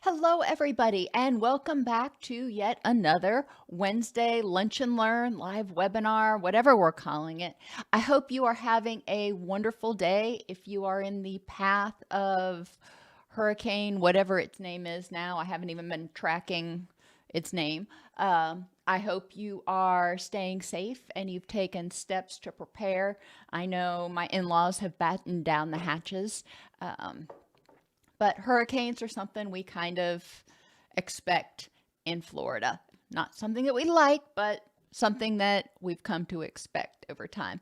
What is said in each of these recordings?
Hello, everybody, and welcome back to yet another Wednesday Lunch and Learn live webinar, whatever we're calling it. I hope you are having a wonderful day. If you are in the path of hurricane, whatever its name is now, I haven't even been tracking its name. I hope you are staying safe and you've taken steps to prepare. I know my in-laws have battened down the hatches. But hurricanes are something we kind of expect in Florida. Not something that we like, but something that we've come to expect over time.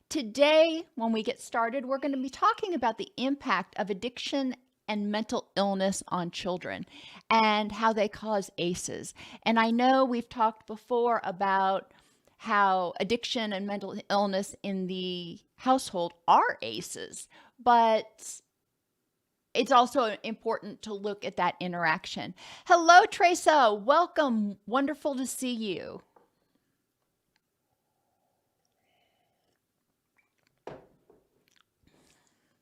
Today, when we get started, we're going to be talking about the impact of addiction and mental illness on children and how they cause ACEs. And I know we've talked before about how addiction and mental illness in the household are ACEs, but it's also important to look at that interaction. Hello, Teresa. Welcome. Wonderful to see you.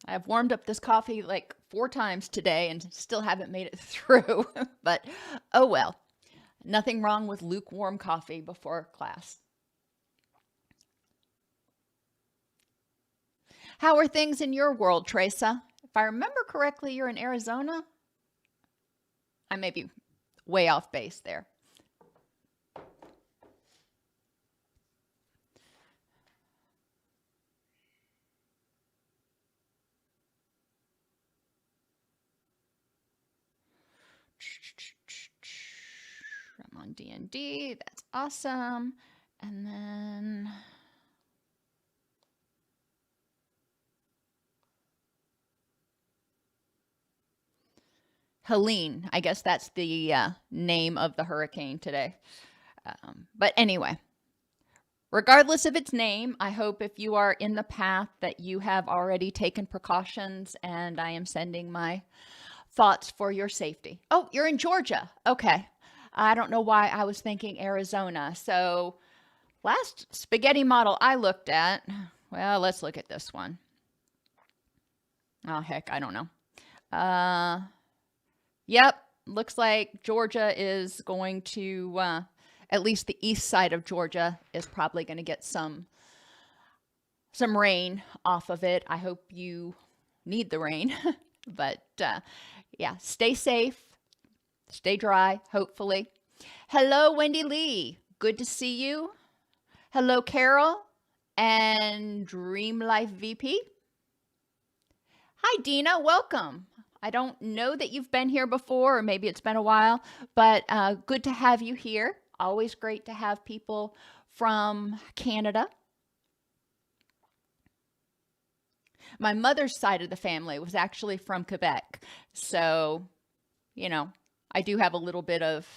I've warmed up this coffee like 4 times today and still haven't made it through, but oh well. Nothing wrong with lukewarm coffee before class. How are things in your world, Teresa? If I remember correctly, you're in Arizona. I may be way off base there. I'm on D&D. That's awesome. And then Helene, I guess that's the name of the hurricane today. But anyway, regardless of its name, I hope if you are in the path that you have already taken precautions, and I am sending my thoughts for your safety. Oh, you're in Georgia. Okay. I don't know why I was thinking Arizona. So last spaghetti model I looked at, well, let's look at this one. Oh, heck, I don't know. Yep, looks like Georgia is going to, at least the east side of Georgia is probably going to get some rain off of it. I hope you need the rain, but yeah, stay safe, stay dry, hopefully. Hello, Wendy Lee. Good to see you. Hello, Carol and Dream Life VP. Hi, Dina. Welcome. I don't know that you've been here before, or maybe it's been a while, but good to have you here. Always great to have people from Canada. My mother's side of the family was actually from Quebec. So, you know, I do have a little bit of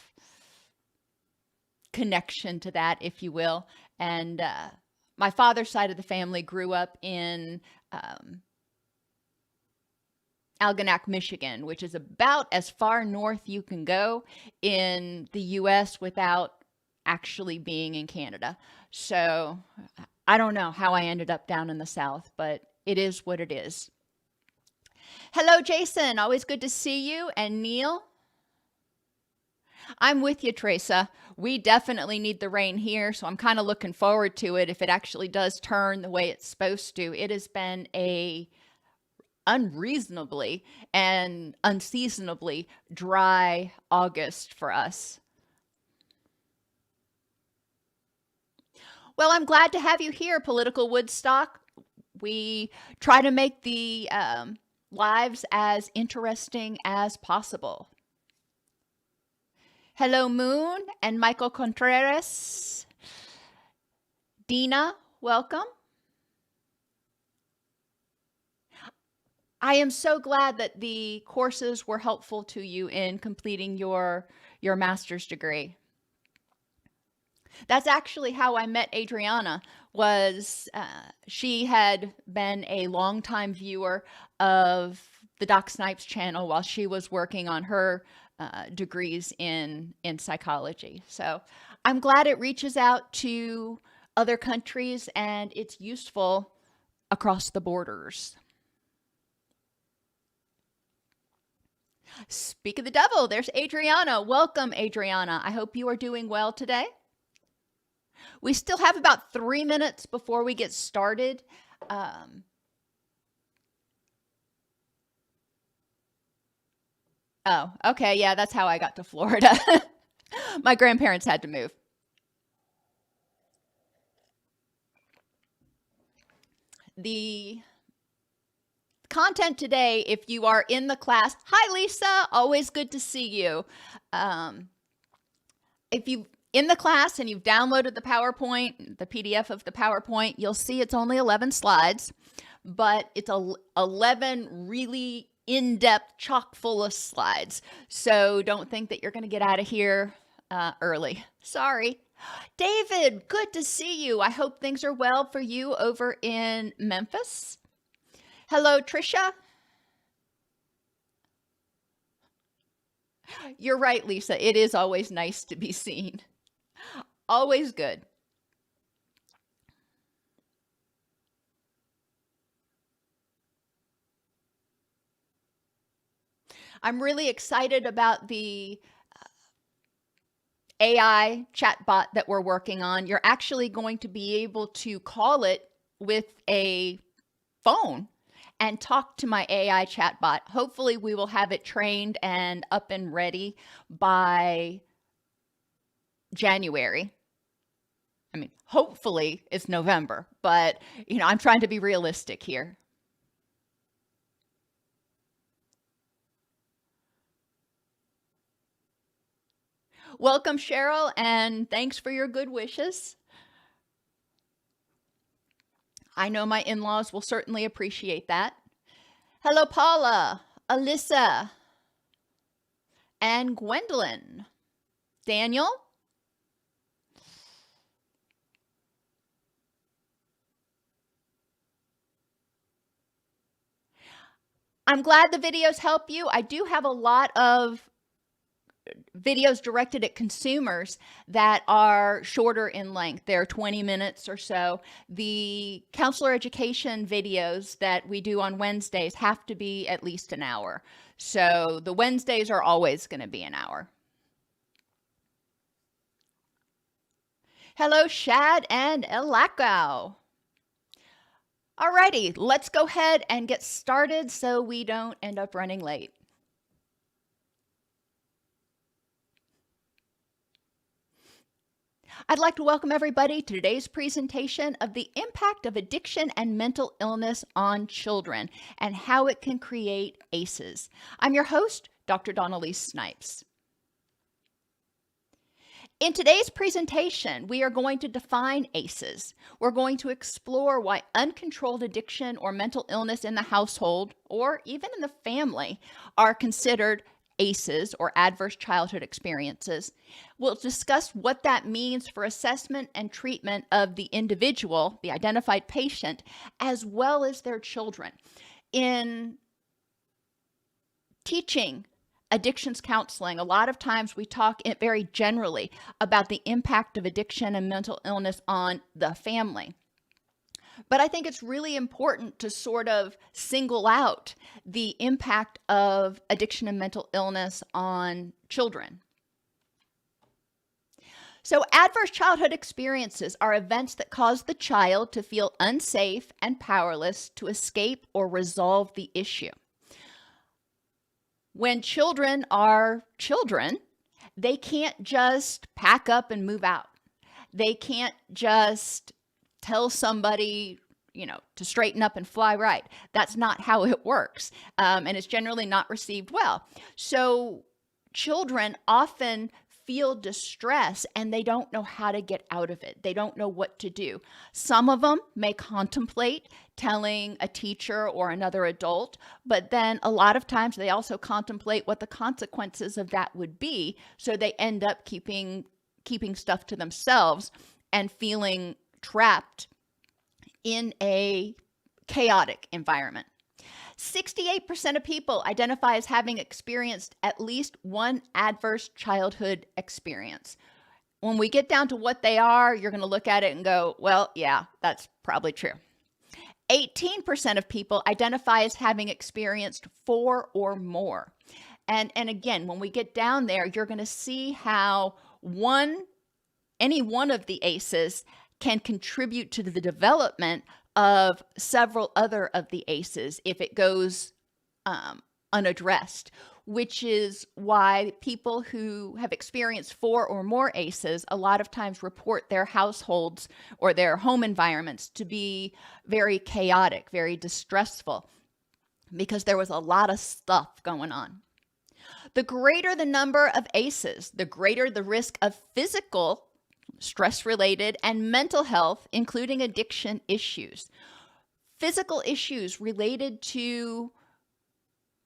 connection to that, if you will. And my father's side of the family grew up in Algonac, Michigan, which is about as far north you can go in the US without actually being in Canada. So I don't know how I ended up down in the South, but it is what it is. Hello, Jason. Always good to see you. And Neil. I'm with you, Teresa. We definitely need the rain here, so I'm kind of looking forward to it if it actually does turn the way it's supposed to. It has been a unreasonably and unseasonably dry August for us. Well, I'm glad to have you here, Political Woodstock. We try to make the lives as interesting as possible. Hello, Moon and Michael Contreras. Dina, welcome. I am so glad that the courses were helpful to you in completing your master's degree. That's actually how I met Adriana. She had been a longtime viewer of the Doc Snipes channel while she was working on her degrees in psychology. So I'm glad it reaches out to other countries and it's useful across the borders. Speak of the devil, there's Adriana. Welcome, Adriana. I hope you are doing well today. We still have about 3 minutes before we get started. Oh, okay. Yeah, that's how I got to Florida. My grandparents had to move. The content today, if you are in the class, hi Lisa, always good to see you. If you in the class and you've downloaded the PowerPoint, the PDF of the PowerPoint, you'll see it's only 11 slides, but it's 11 really in-depth, chock full of slides. So don't think that you're going to get out of here early. Sorry. David, good to see you. I hope things are well for you over in Memphis. Hello, Trisha. You're right, Lisa. It is always nice to be seen. Always good. I'm really excited about the AI chatbot that we're working on. You're actually going to be able to call it with a phone and talk to my AI chatbot. Hopefully we will have it trained and up and ready by January. I mean, hopefully it's November, but I'm trying to be realistic here. Welcome, Cheryl, and thanks for your good wishes. I know my in-laws will certainly appreciate that. Hello, Paula, Alyssa, and Gwendolyn. Daniel? I'm glad the videos help you. I do have a lot of videos directed at consumers that are shorter in length. They're 20 minutes or so. The counselor education videos that we do on Wednesdays have to be at least an hour. So the Wednesdays are always going to be an hour. Hello, Shad and Elakau. Alrighty, let's go ahead and get started so we don't end up running late. I'd like to welcome everybody to today's presentation of the impact of addiction and mental illness on children and how it can create ACEs. I'm your host, Dr. Dawn-Elise Snipes. In today's presentation, we are going to define ACEs. We're going to explore why uncontrolled addiction or mental illness in the household, or even in the family, are considered ACEs, or adverse childhood experiences. We'll discuss what that means for assessment and treatment of the individual, the identified patient, as well as their children. In teaching addictions counseling, a lot of times we talk very generally about the impact of addiction and mental illness on the family. But I think it's really important to sort of single out the impact of addiction and mental illness on children. So adverse childhood experiences are events that cause the child to feel unsafe and powerless to escape or resolve the issue. When children are children, they can't just pack up and move out. They can't just tell somebody, to straighten up and fly right. That's not how it works. And it's generally not received well. So children often feel distress and they don't know how to get out of it. They don't know what to do. Some of them may contemplate telling a teacher or another adult, but then a lot of times they also contemplate what the consequences of that would be. So they end up keeping stuff to themselves and feeling trapped in a chaotic environment. 68% of people identify as having experienced at least one adverse childhood experience. When we get down to what they are, you're going to look at it and go, well, yeah, that's probably true. 18% of people identify as having experienced 4 or more. And again, when we get down there, you're going to see how any one of the ACEs can contribute to the development of several other of the ACEs if it goes unaddressed, which is why people who have experienced 4 or more ACEs a lot of times report their households or their home environments to be very chaotic, very distressful, because there was a lot of stuff going on. The greater the number of ACEs, the greater the risk of physical, stress-related, and mental health, including addiction issues. Physical issues related to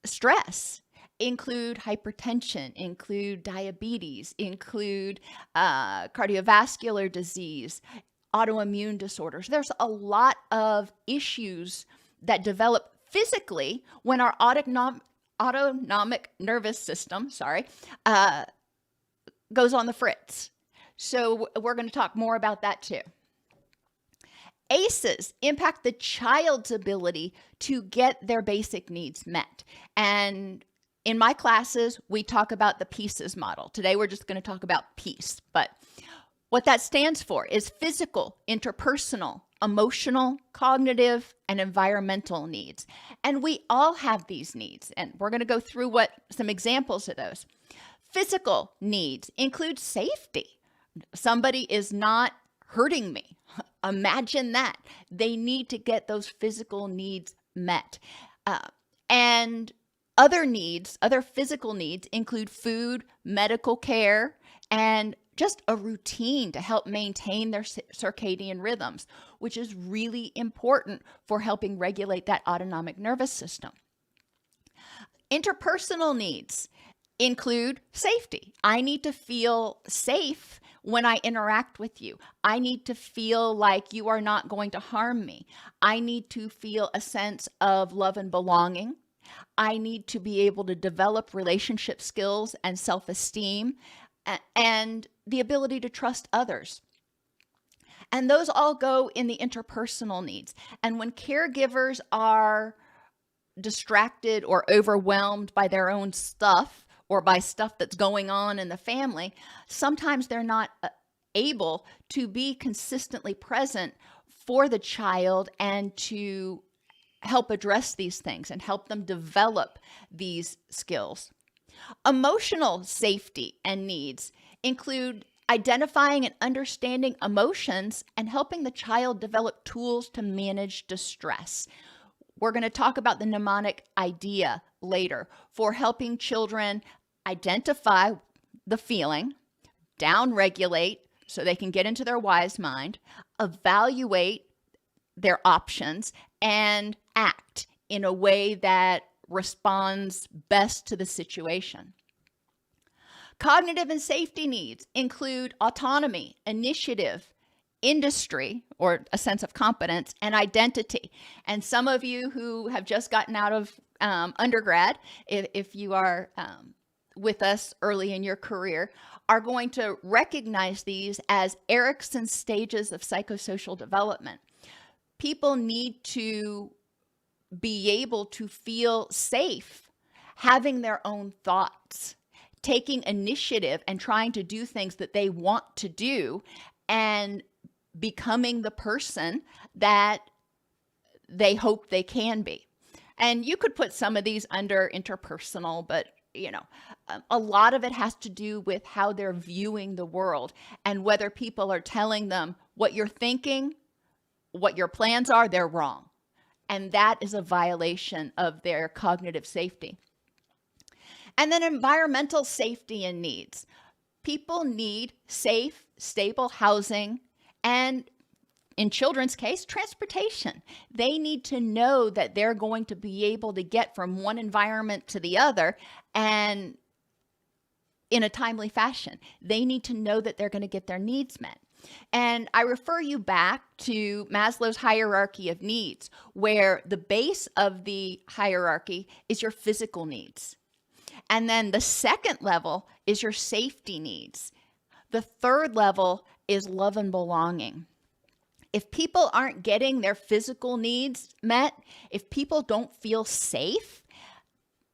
stress include hypertension, include diabetes, include cardiovascular disease, autoimmune disorders. There's a lot of issues that develop physically when our autonomic nervous system, goes on the fritz. So we're going to talk more about that too. ACEs impact the child's ability to get their basic needs met. And in my classes, we talk about the PIECES model. Today, we're just going to talk about PEACE. But what that stands for is physical, interpersonal, emotional, cognitive, and environmental needs. And we all have these needs. And we're going to go through some examples of those. Physical needs include safety. Somebody is not hurting me. Imagine that. They need to get those physical needs met. And other physical needs include food, medical care, and just a routine to help maintain their circadian rhythms, which is really important for helping regulate that autonomic nervous system. Interpersonal needs include safety. I need to feel safe when I interact with you. I need to feel like you are not going to harm me. I need to feel a sense of love and belonging. I need to be able to develop relationship skills and self-esteem and the ability to trust others. And those all go in the interpersonal needs. And when caregivers are distracted or overwhelmed by their own stuff or by stuff that's going on in the family, sometimes they're not able to be consistently present for the child and to help address these things and help them develop these skills. Emotional safety and needs include identifying and understanding emotions and helping the child develop tools to manage distress. We're going to talk about the mnemonic idea later for helping children identify the feeling, downregulate so they can get into their wise mind, evaluate their options, and act in a way that responds best to the situation. Cognitive and safety needs include autonomy, initiative, industry, or a sense of competence, and identity. And some of you who have just gotten out of undergrad, if you are with us early in your career, are going to recognize these as Erikson's stages of psychosocial development. People need to be able to feel safe having their own thoughts, taking initiative and trying to do things that they want to do, and becoming the person that they hope they can be. And you could put some of these under interpersonal, but a lot of it has to do with how they're viewing the world and whether people are telling them what you're thinking, what your plans are, they're wrong. And that is a violation of their cognitive safety. And then environmental safety and needs. People need safe, stable housing and, in children's case, transportation. They need to know that they're going to be able to get from one environment to the other and in a timely fashion. They need to know that they're going to get their needs met. And I refer you back to Maslow's hierarchy of needs, where the base of the hierarchy is your physical needs. And then the second level is your safety needs. The third level is love and belonging. If people aren't getting their physical needs met, if people don't feel safe,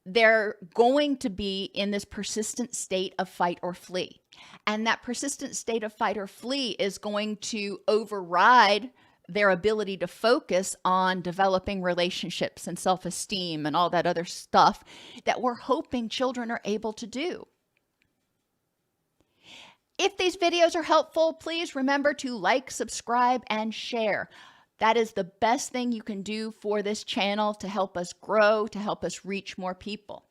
they're going to be in this persistent state of fight or flee. And that persistent state of fight or flee is going to override their ability to focus on developing relationships and self-esteem and all that other stuff that we're hoping children are able to do. If these videos are helpful, please remember to like, subscribe, and share. That is the best thing you can do for this channel to help us grow, to help us reach more people.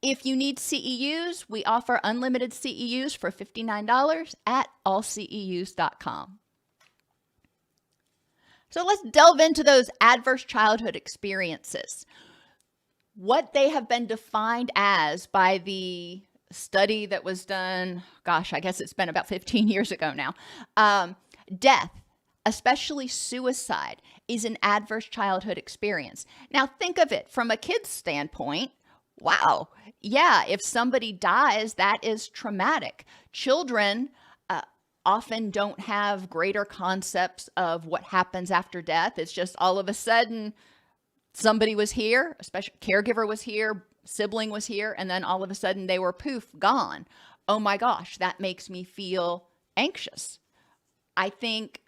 If you need CEUs, we offer unlimited CEUs for $59 at allceus.com. So let's delve into those adverse childhood experiences. What they have been defined as by the study that was done, gosh, I guess it's been about 15 years ago now. Death, especially suicide, is an adverse childhood experience. Now think of it from a kid's standpoint. Wow, yeah, if somebody dies, that is traumatic. Children often don't have greater concepts of what happens after death. It's just all of a sudden somebody was here, especially caregiver was here, sibling was here, and then all of a sudden they were poof, gone. Oh my gosh, that makes me feel anxious. I think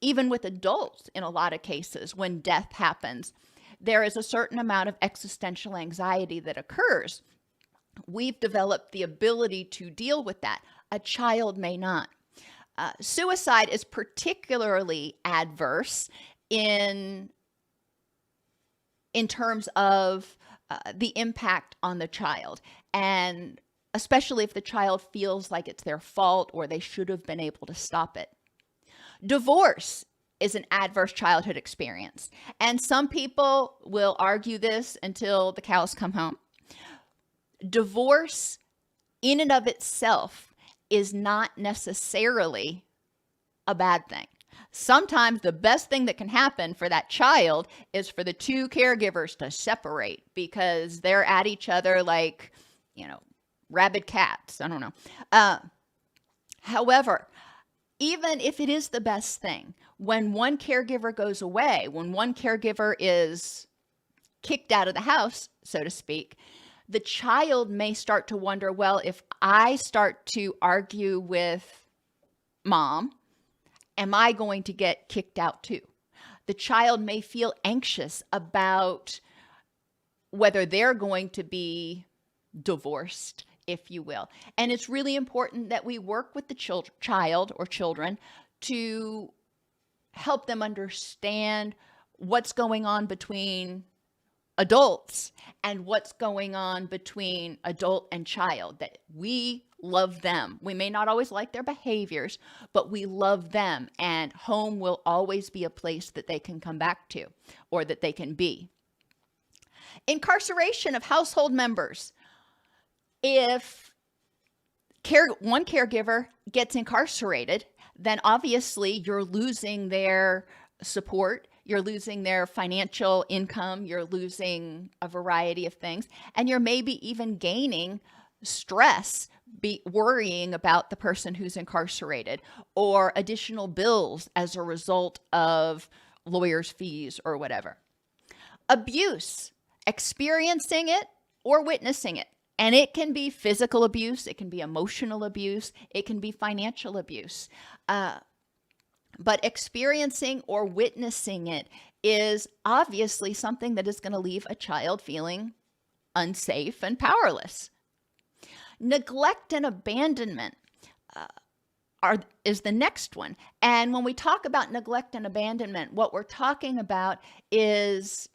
even with adults, in a lot of cases, when death happens, there is a certain amount of existential anxiety that occurs. We've developed the ability to deal with that. A child may not. Suicide is particularly adverse in terms of the impact on the child, and especially if the child feels like it's their fault or they should have been able to stop it. Divorce is an adverse childhood experience, and some people will argue this until the cows come home. Divorce in and of itself is not necessarily a bad thing. Sometimes the best thing that can happen for that child is for the two caregivers to separate because they're at each other like, rabid cats. I don't know. However, even if it is the best thing, when one caregiver goes away, when one caregiver is kicked out of the house, so to speak, the child may start to wonder, well, if I start to argue with mom, am I going to get kicked out too? The child may feel anxious about whether they're going to be divorced, if you will. And it's really important that we work with the child or children to help them understand what's going on between adults and what's going on between adult and child, that we love them. We may not always like their behaviors, but we love them, and home will always be a place that they can come back to or that they can be. Incarceration of household members. If one caregiver gets incarcerated, then obviously you're losing their support, you're losing their financial income, you're losing a variety of things, and you're maybe even gaining stress, worrying about the person who's incarcerated, or additional bills as a result of lawyers' fees or whatever. Abuse, experiencing it or witnessing it. And it can be physical abuse, it can be emotional abuse, it can be financial abuse. But experiencing or witnessing it is obviously something that is going to leave a child feeling unsafe and powerless. Neglect and abandonment is the next one. And when we talk about neglect and abandonment, what we're talking about is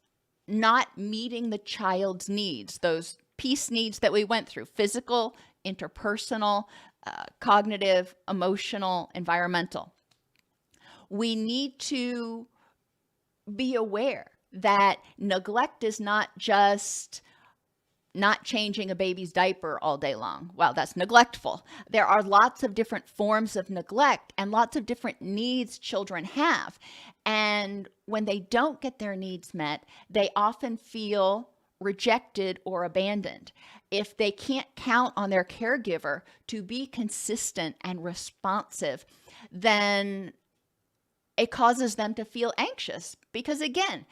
not meeting the child's needs, those peace needs that we went through: physical, interpersonal, cognitive, emotional, environmental. We need to be aware that neglect is not just not changing a baby's diaper all day long. Well, that's neglectful. There are lots of different forms of neglect and lots of different needs children have. And when they don't get their needs met, they often feel rejected or abandoned. If they can't count on their caregiver to be consistent and responsive, then it causes them to feel anxious, because again,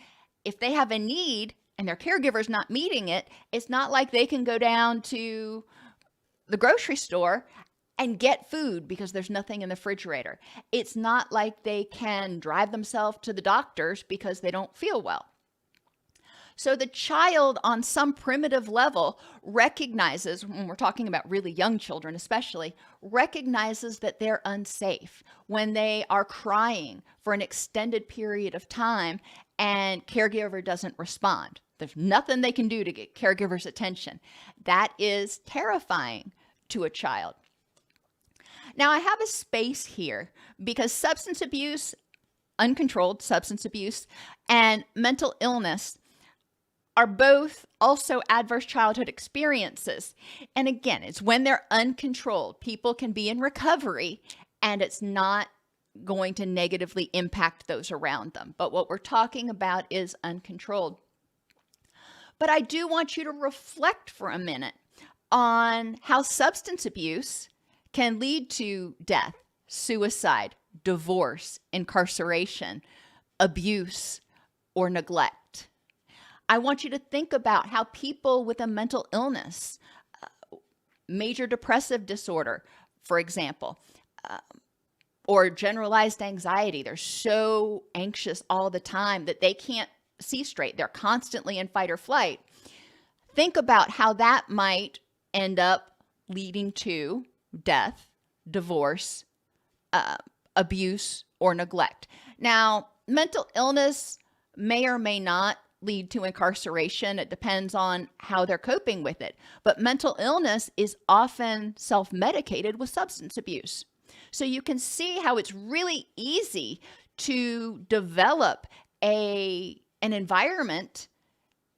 if they have a need and their caregiver's not meeting it, it's not like they can go down to the grocery store and get food because there's nothing in the refrigerator. It's not like they can drive themselves to the doctors because they don't feel well. So the child on some primitive level recognizes, when we're talking about really young children especially, recognizes that they're unsafe when they are crying for an extended period of time and caregiver doesn't respond. There's nothing they can do to get caregiver's attention. That is terrifying to a child. Now, I have a space here because substance abuse, uncontrolled substance abuse, and mental illness are both also adverse childhood experiences. And again, it's when they're uncontrolled. People can be in recovery and it's not going to negatively impact those around them. But what we're talking about is uncontrolled. But I do want you to reflect for a minute on how substance abuse can lead to death, suicide, divorce, incarceration, abuse, or neglect. I want you to think about how people with a mental illness, major depressive disorder, for example, or generalized anxiety, they're so anxious all the time that they can't see straight. They're constantly in fight or flight. Think about how that might end up leading to death, divorce, abuse, or neglect. Now, mental illness may or may not lead to incarceration. It depends on how they're coping with it. But mental illness is often self-medicated with substance abuse. So you can see how it's really easy to develop an environment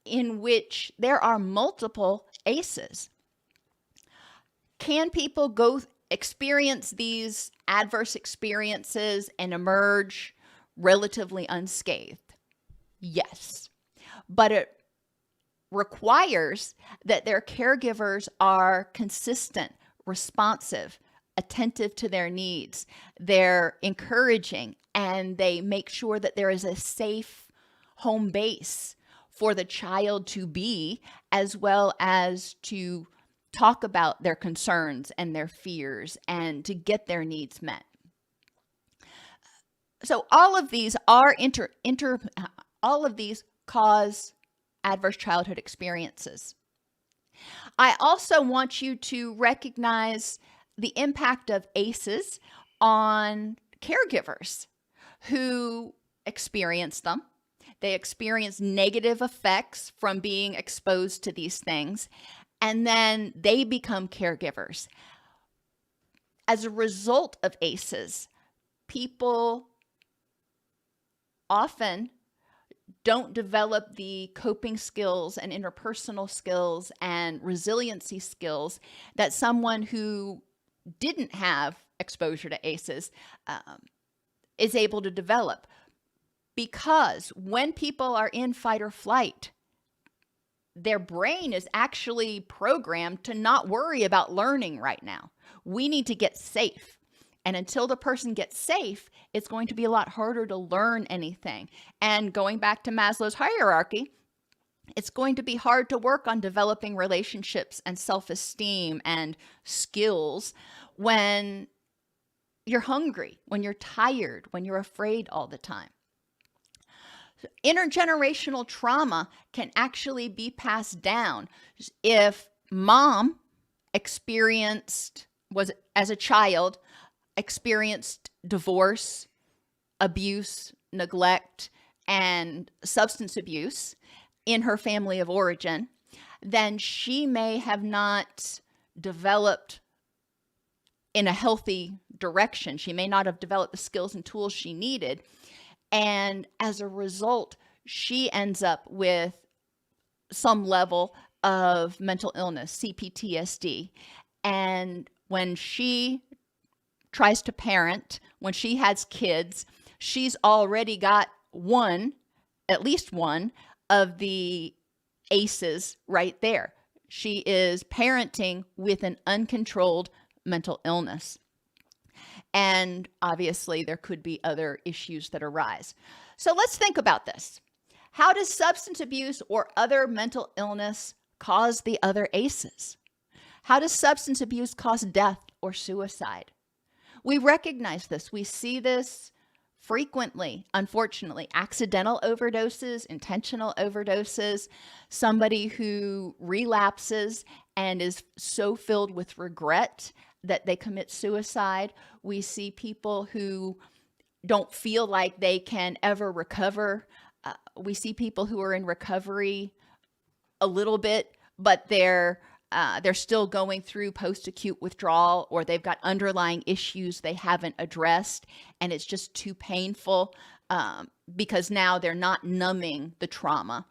in which there are multiple ACEs. Can people experience these adverse experiences and emerge relatively unscathed? Yes. But it requires that their caregivers are consistent, responsive, attentive to their needs. They're encouraging, and they make sure that there is a safe home base for the child to be, as well as to talk about their concerns and their fears and to get their needs met. So all of these are all of these cause adverse childhood experiences. I also want you to recognize the impact of ACEs on caregivers who experience them. They experience negative effects from being exposed to these things, and then they become caregivers. As a result of ACEs, people often don't develop the coping skills and interpersonal skills and resiliency skills that someone who didn't have exposure to ACEs is able to develop. Because when people are in fight or flight, their brain is actually programmed to not worry about learning right now. We need to get safe. And until the person gets safe, it's going to be a lot harder to learn anything. And going back to Maslow's hierarchy, it's going to be hard to work on developing relationships and self-esteem and skills when you're hungry, when you're tired, when you're afraid all the time. Intergenerational trauma can actually be passed down. If mom was as a child, experienced divorce, abuse, neglect, and substance abuse in her family of origin, then she may have not developed in a healthy direction. She may not have developed the skills and tools she needed. And as a result, she ends up with some level of mental illness, CPTSD. And when she tries to parent, when she has kids, she's already got at least one of the ACEs right there. She is parenting with an uncontrolled mental illness. And obviously there could be other issues that arise. So let's think about this. How does substance abuse or other mental illness cause the other ACEs? How does substance abuse cause death or suicide? We recognize this. We see this frequently, unfortunately. Accidental overdoses, intentional overdoses, somebody who relapses and is so filled with regret that they commit suicide. We see people who don't feel like they can ever recover. We see people who are in recovery a little bit, but they're still going through post-acute withdrawal, or they've got underlying issues they haven't addressed, and it's just too painful because now they're not numbing the trauma.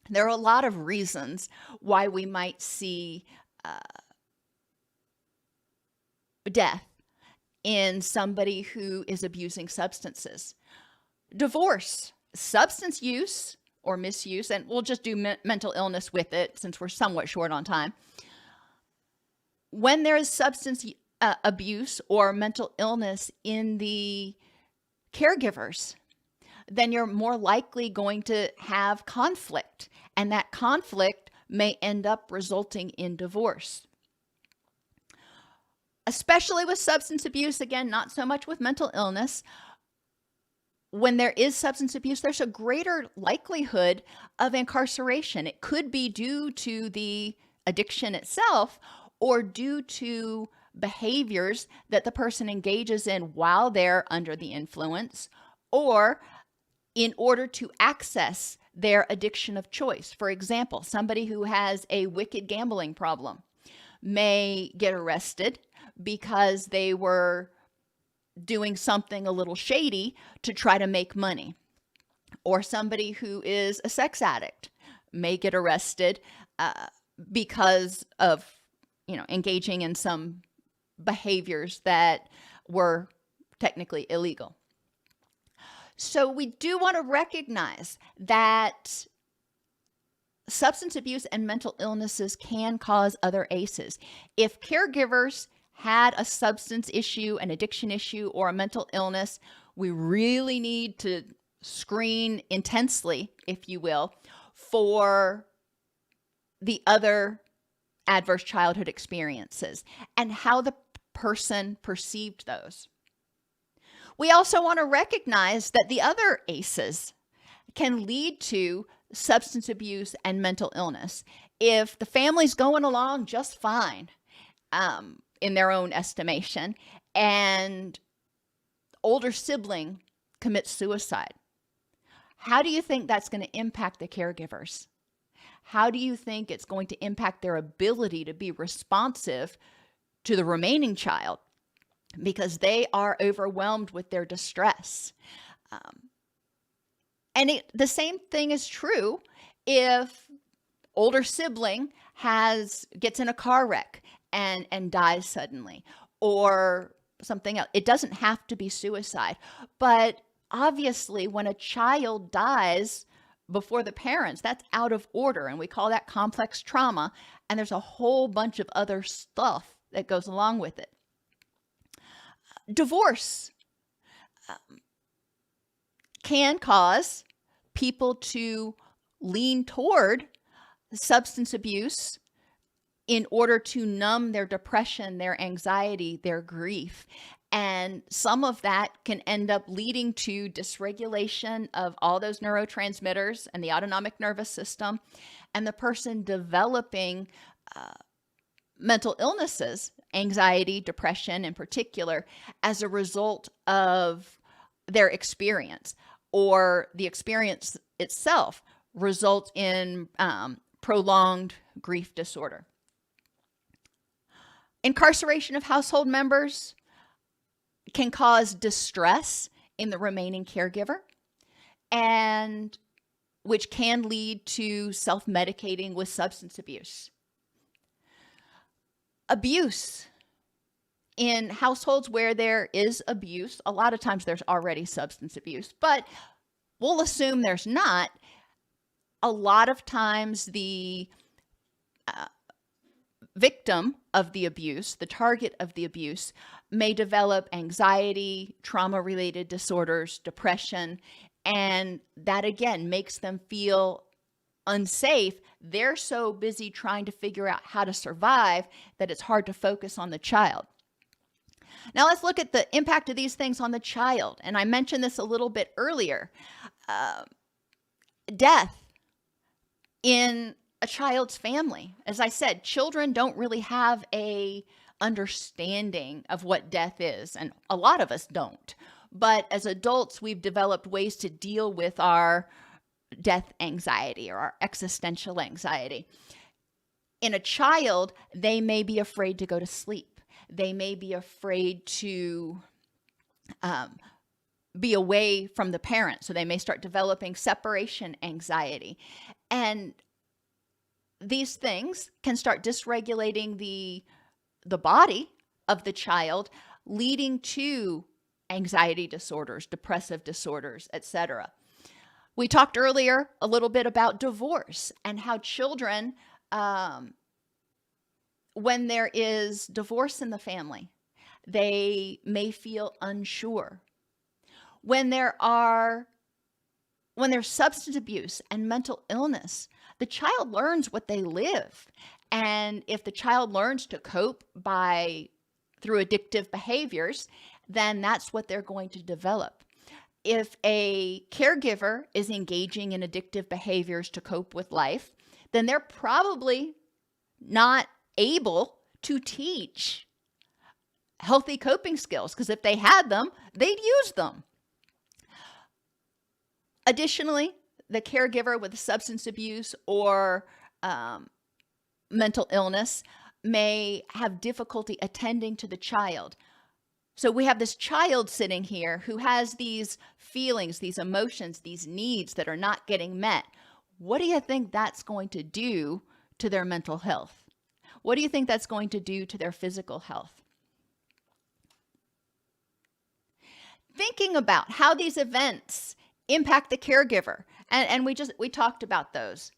There are a lot of reasons why we might see death in somebody who is abusing substances. Divorce, substance use or misuse, and we'll just do mental illness with it since we're somewhat short on time. When there is substance abuse or mental illness in the caregivers, then you're more likely going to have conflict, and that conflict may end up resulting in divorce. Especially with substance abuse, again, not so much with mental illness. When there is substance abuse, there's a greater likelihood of incarceration. It could be due to the addiction itself or due to behaviors that the person engages in while they're under the influence, or in order to access their addiction of choice. For example, somebody who has a wicked gambling problem may get arrested because they were doing something a little shady to try to make money. Or somebody who is a sex addict may get arrested because of, engaging in some behaviors that were technically illegal. So we do want to recognize that substance abuse and mental illnesses can cause other ACEs. If caregivers had a substance issue, an addiction issue, or a mental illness, we really need to screen intensely, if you will, for the other adverse childhood experiences and how the person perceived those. We also want to recognize that the other ACEs can lead to substance abuse and mental illness. If the family's going along just fine, in their own estimation, and older sibling commits suicide, how do you think that's going to impact the caregivers? How do you think it's going to impact their ability to be responsive to the remaining child? Because they are overwhelmed with their distress. And the same thing is true if older sibling gets in a car wreck and dies suddenly, or something else. It doesn't have to be suicide, but obviously when a child dies before the parents, that's out of order, and we call that complex trauma, and there's a whole bunch of other stuff that goes along with it. Divorce can cause people to lean toward substance abuse in order to numb their depression, their anxiety, their grief. And some of that can end up leading to dysregulation of all those neurotransmitters and the autonomic nervous system, and the person developing mental illnesses, anxiety, depression in particular, as a result of their experience, or the experience itself results in prolonged grief disorder. Incarceration of household members can cause distress in the remaining caregiver, and which can lead to self-medicating with substance abuse. Abuse in households where there is abuse, a lot of times there's already substance abuse, but we'll assume there's not. A lot of times the victim of the abuse, the target of the abuse, may develop anxiety, trauma-related disorders, depression, And that again makes them feel unsafe. They're so busy trying to figure out how to survive that it's hard to focus on the child. Now let's look at the impact of these things on the child. And I mentioned this a little bit earlier. Death in a child's family. As I said, children don't really have a understanding of what death is, and a lot of us don't. But as adults, we've developed ways to deal with our death anxiety or our existential anxiety. In a child, they may be afraid to go to sleep. They may be afraid to be away from the parent. So they may start developing separation anxiety. And these things can start dysregulating the body of the child, leading to anxiety disorders, depressive disorders, etc. We talked earlier a little bit about divorce and how children, when there is divorce in the family, they may feel unsure. When there's substance abuse and mental illness, the child learns what they live. And if the child learns to cope through addictive behaviors, then that's what they're going to develop. If a caregiver is engaging in addictive behaviors to cope with life, then they're probably not able to teach healthy coping skills, because if they had them, they'd use them. Additionally, the caregiver with substance abuse or mental illness may have difficulty attending to the child. So we have this child sitting here who has these feelings, these emotions, these needs that are not getting met. What do you think that's going to do to their mental health? What do you think that's going to do to their physical health? Thinking about how these events impact the caregiver, and we talked about those.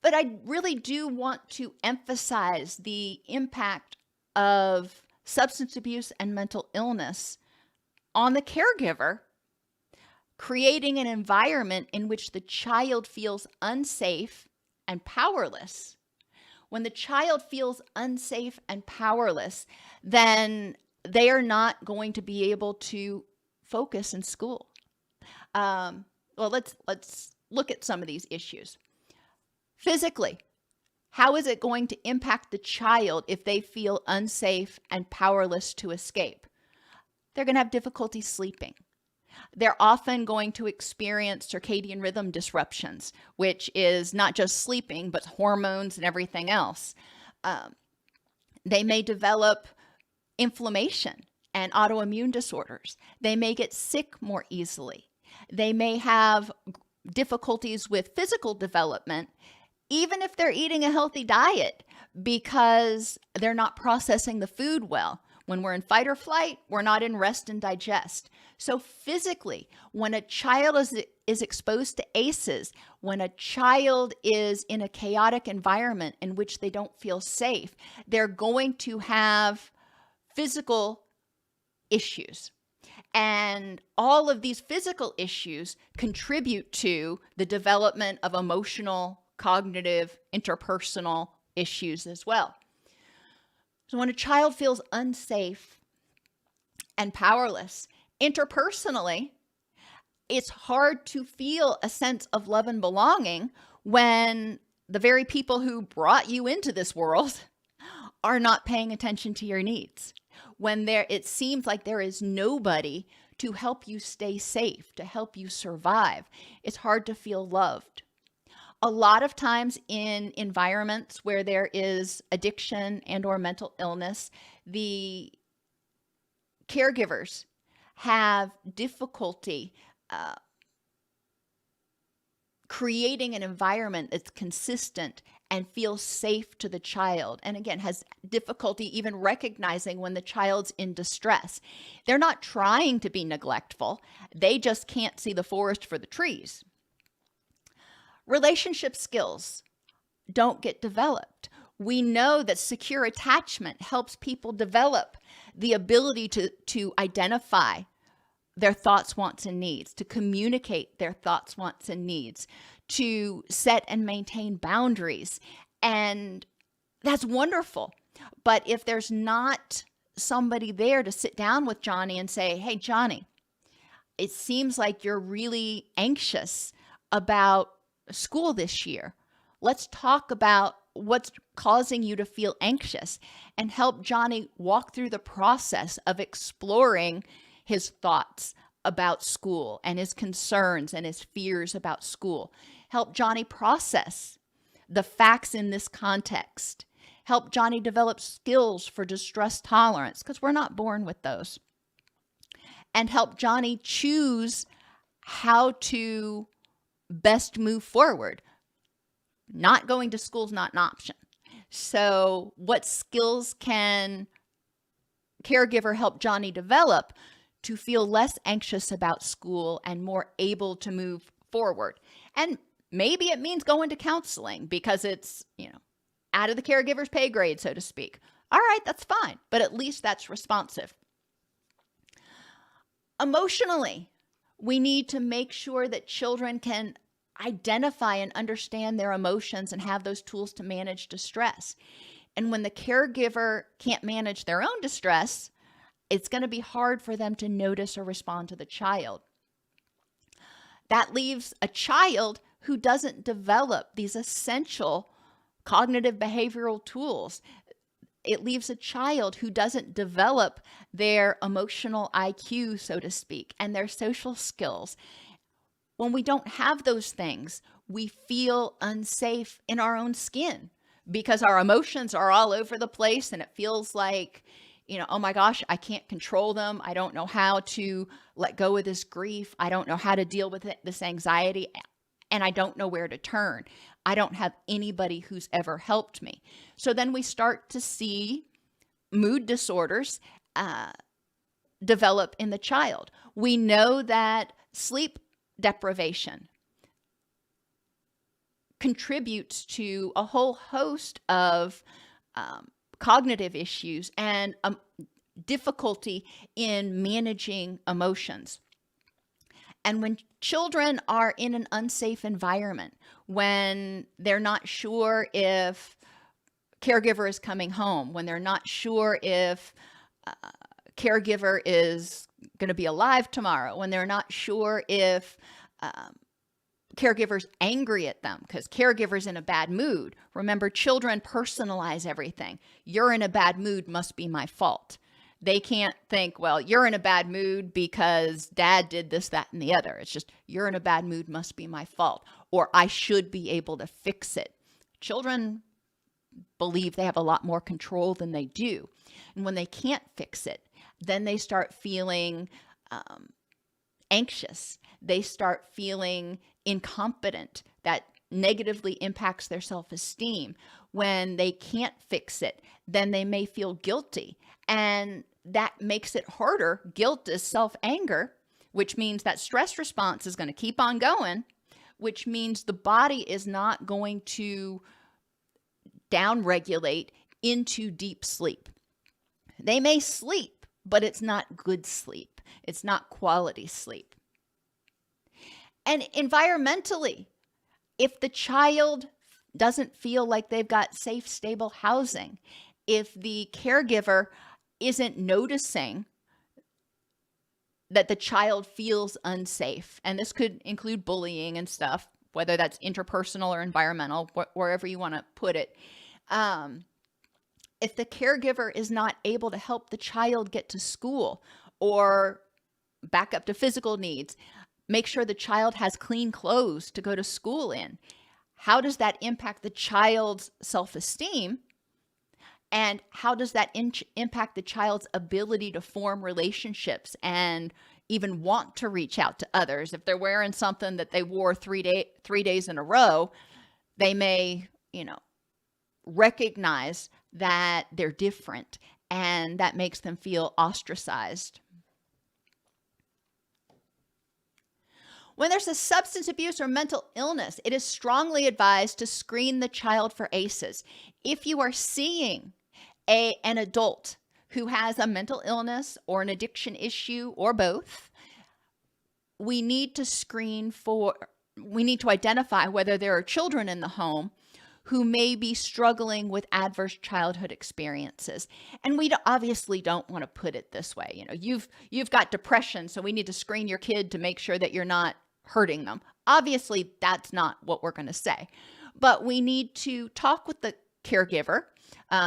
But I really do want to emphasize the impact of substance abuse and mental illness on the caregiver, creating an environment in which the child feels unsafe and powerless. When the child feels unsafe and powerless, then they are not going to be able to focus in school. Well, let's look at some of these issues. Physically, how is it going to impact the child if they feel unsafe and powerless to escape? They're going to have difficulty sleeping. They're often going to experience circadian rhythm disruptions, which is not just sleeping, but hormones and everything else. They may develop inflammation and autoimmune disorders. They may get sick more easily. They may have difficulties with physical development, even if they're eating a healthy diet, because they're not processing the food well. When we're in fight or flight, we're not in rest and digest. So physically, when a child is exposed to ACEs, when a child is in a chaotic environment in which they don't feel safe, they're going to have physical issues. And all of these physical issues contribute to the development of emotional, cognitive, interpersonal issues as well. So when a child feels unsafe and powerless, interpersonally, it's hard to feel a sense of love and belonging when the very people who brought you into this world are not paying attention to your needs. When it seems like there is nobody to help you stay safe, to help you survive, it's hard to feel loved. A lot of times in environments where there is addiction and or mental illness, the caregivers have difficulty creating an environment that's consistent and feels safe to the child. And again, has difficulty even recognizing when the child's in distress. They're not trying to be neglectful. They just can't see the forest for the trees. Relationship skills don't get developed. We know that secure attachment helps people develop the ability to identify their thoughts, wants, and needs, to communicate their thoughts, wants, and needs, to set and maintain boundaries. And that's wonderful. But if there's not somebody there to sit down with Johnny and say, hey, Johnny, it seems like you're really anxious about school this year. Let's talk about what's causing you to feel anxious, and help Johnny walk through the process of exploring his thoughts about school and his concerns and his fears about school. Help Johnny process the facts in this context. Help Johnny develop skills for distress tolerance, because we're not born with those. And help Johnny choose how to best move forward. Not going to school is not an option. So what skills can caregiver help Johnny develop to feel less anxious about school and more able to move forward? And maybe it means going to counseling because it's, out of the caregiver's pay grade, so to speak. All right, that's fine, but at least that's responsive. Emotionally, we need to make sure that children can identify and understand their emotions and have those tools to manage distress. And when the caregiver can't manage their own distress, it's going to be hard for them to notice or respond to the child. That leaves a child who doesn't develop these essential cognitive behavioral tools. It leaves a child who doesn't develop their emotional IQ, so to speak, and their social skills. When we don't have those things, we feel unsafe in our own skin because our emotions are all over the place, and it feels like, oh my gosh, I can't control them. I don't know how to let go of this grief. I don't know how to deal with this anxiety, and I don't know where to turn. I don't have anybody who's ever helped me. So then we start to see mood disorders develop in the child. We know that sleep deprivation contributes to a whole host of cognitive issues and difficulty in managing emotions. And when children are in an unsafe environment, when they're not sure if caregiver is coming home, when they're not sure if caregiver is going to be alive tomorrow, when they're not sure if caregiver's angry at them because caregiver's in a bad mood. Remember, children personalize everything. You're in a bad mood, must be my fault. They can't think, well, you're in a bad mood because dad did this, that, and the other. It's just, you're in a bad mood, must be my fault, or I should be able to fix it. Children believe they have a lot more control than they do. And when they can't fix it, then they start feeling anxious. They start feeling incompetent. That negatively impacts their self-esteem. When they can't fix it, then they may feel guilty. And that makes it harder. Guilt is self-anger, which means that stress response is going to keep on going, which means the body is not going to downregulate into deep sleep. They may sleep, but it's not good sleep. It's not quality sleep. And environmentally, if the child doesn't feel like they've got safe, stable housing, if the caregiver isn't noticing that the child feels unsafe, and this could include bullying and stuff, whether that's interpersonal or environmental, wherever you want to put it. If the caregiver is not able to help the child get to school or back up to physical needs, make sure the child has clean clothes to go to school in, how does that impact the child's self-esteem? And how does that impact the child's ability to form relationships and even want to reach out to others? If they're wearing something that they wore 3 days in a row, they may, recognize that they're different, and that makes them feel ostracized. When there's a substance abuse or mental illness, it is strongly advised to screen the child for ACEs. If you are seeing an adult who has a mental illness or an addiction issue or both, we need to we need to identify whether there are children in the home who may be struggling with adverse childhood experiences. And we obviously don't want to put it this way. You know, you've got depression, so we need to screen your kid to make sure that you're not hurting them. Obviously, that's not what we're going to say. But we need to talk with the caregiver,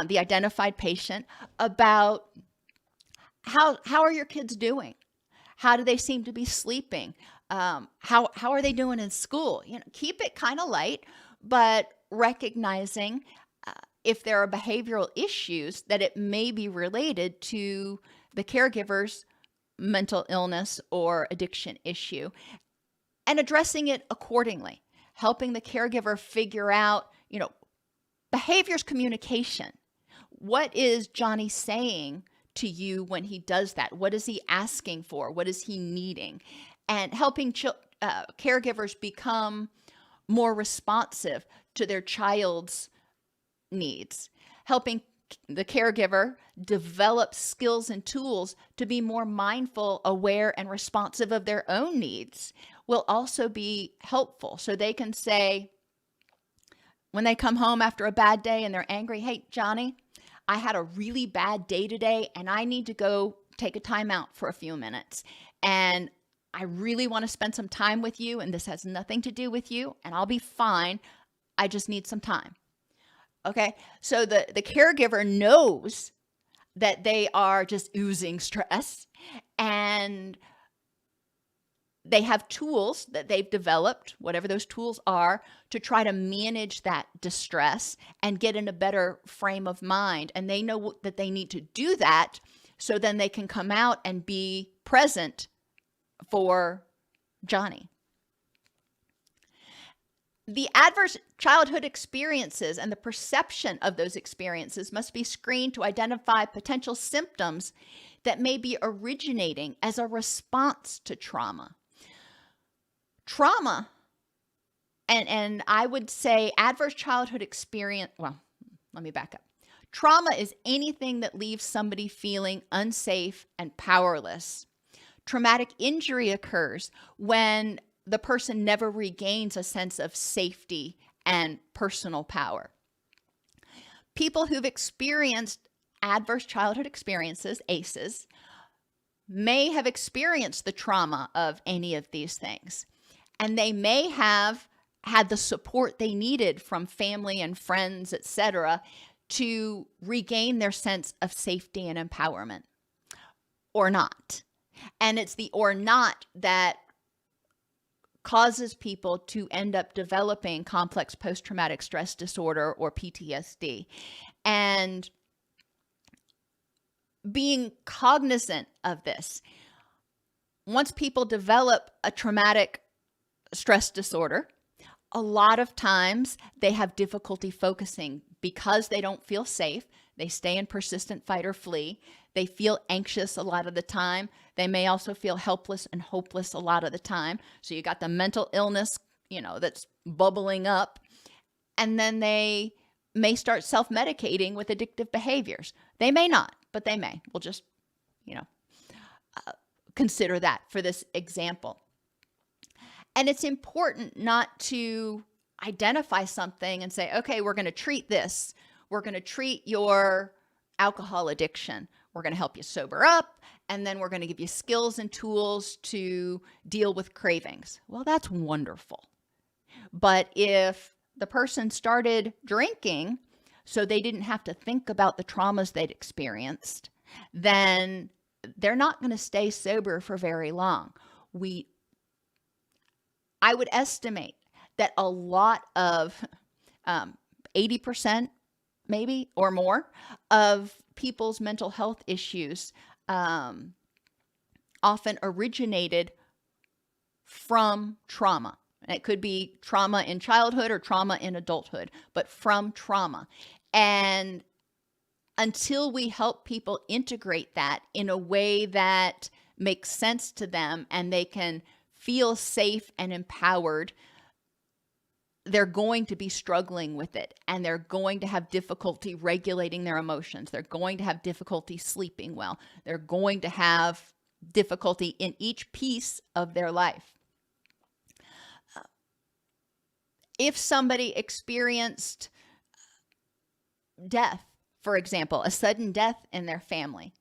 the identified patient, about how are your kids doing? How do they seem to be sleeping? How are they doing in school? You know, keep it kind of light, but recognizing if there are behavioral issues that it may be related to the caregiver's mental illness or addiction issue, and addressing it accordingly, helping the caregiver figure out, you know, behaviors communication. What is Johnny saying to you when he does that? What is he asking for? What is he needing? And helping caregivers become more responsive to their child's needs, helping the caregiver develop skills and tools to be more mindful, aware, and responsive of their own needs will also be helpful. So they can say, when they come home after a bad day and they're angry, hey, Johnny, I had a really bad day today and I need to go take a time out for a few minutes. And I really want to spend some time with you, and this has nothing to do with you, and I'll be fine. I just need some time. Okay, so the caregiver knows that they are just oozing stress, and they have tools that they've developed, whatever those tools are, to try to manage that distress and get in a better frame of mind. And they know that they need to do that, so then they can come out and be present for Johnny. The adverse childhood experiences and the perception of those experiences must be screened to identify potential symptoms that may be originating as a response to trauma. Trauma, and I would say adverse childhood experience, well, let me back up. Trauma is anything that leaves somebody feeling unsafe and powerless. Traumatic injury occurs when the person never regains a sense of safety and personal power. People who've experienced adverse childhood experiences, ACEs, may have experienced the trauma of any of these things, and they may have had the support they needed from family and friends, etc., to regain their sense of safety and empowerment, or not. And it's the or not that causes people to end up developing complex post-traumatic stress disorder or PTSD. And being cognizant of this, once people develop a traumatic stress disorder, a lot of times they have difficulty focusing because they don't feel safe. They stay in persistent fight or flee. They feel anxious a lot of the time. They may also feel helpless and hopeless a lot of the time. So you got the mental illness, that's bubbling up. And then they may start self-medicating with addictive behaviors. They may not, but they may. We'll just, consider that for this example. And it's important not to identify something and say, okay, we're going to treat this. We're going to treat your alcohol addiction. We're going to help you sober up, and then we're going to give you skills and tools to deal with cravings. Well, that's wonderful. But if the person started drinking so they didn't have to think about the traumas they'd experienced, then they're not going to stay sober for very long. I would estimate that a lot of 80% maybe or more of people's mental health issues often originated from trauma. And it could be trauma in childhood or trauma in adulthood, but from trauma. And until we help people integrate that in a way that makes sense to them and they can feel safe and empowered, they're going to be struggling with it, and they're going to have difficulty regulating their emotions. They're going to have difficulty sleeping well. They're going to have difficulty in each piece of their life. If somebody experienced death, for example, a sudden death in their family,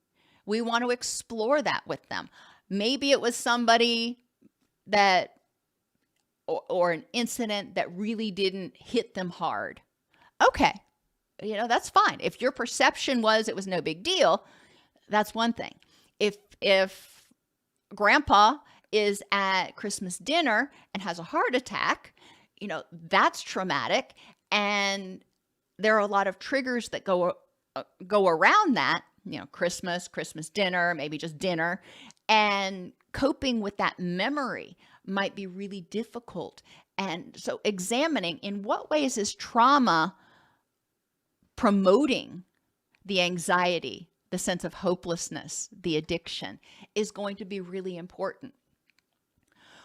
we want to explore that with them. Maybe it was somebody that, or an incident that really didn't hit them hard. Okay, that's fine. If your perception was it was no big deal, that's one thing. If grandpa is at Christmas dinner and has a heart attack, that's traumatic. And there are a lot of triggers that go around that, Christmas dinner, maybe just dinner. And coping with that memory might be really difficult. And so examining in what ways is trauma promoting the anxiety, the sense of hopelessness, the addiction is going to be really important.